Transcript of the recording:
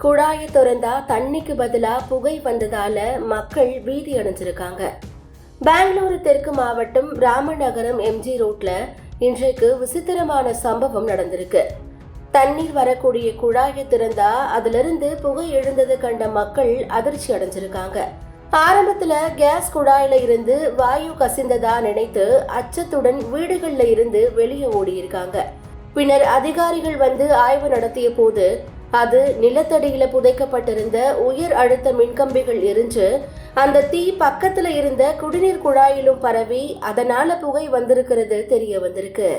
குழாயை திறந்தா தண்ணிக்கு பதிலா புகை வந்ததால மக்கள் பீதி அடைஞ்சிருக்காங்க. பெங்களூரு தெற்கு மாவட்டம் ராமநகரம் எம்ஜி ரோட்ல இன்றைக்கு விசித்திரமான சம்பவம் நடந்திருக்கு. தண்ணீர் வரக்கூடிய குழாயை திறந்தா அதிலிருந்து புகை எழுந்தது கண்ட மக்கள் அதிர்ச்சி அடைஞ்சிருக்காங்க. ஆரம்பத்துல கேஸ் குழாயில இருந்து வாயு கசிந்ததா நினைத்து அச்சத்துடன் வீடுகள்ல இருந்து வெளியே ஓடி இருக்காங்க. பின்னர் அதிகாரிகள் வந்து ஆய்வு நடத்திய போது அது நிலத்தடியில புதைக்கப்பட்டிருந்த உயர் அழுத்த மின்கம்பிகள் எரிஞ்சு அந்த தீ பக்கத்துல இருந்த குடிநீர் குழாயிலும் பரவி அதனால புகை வந்திருக்கிறது தெரிய வந்திருக்கு.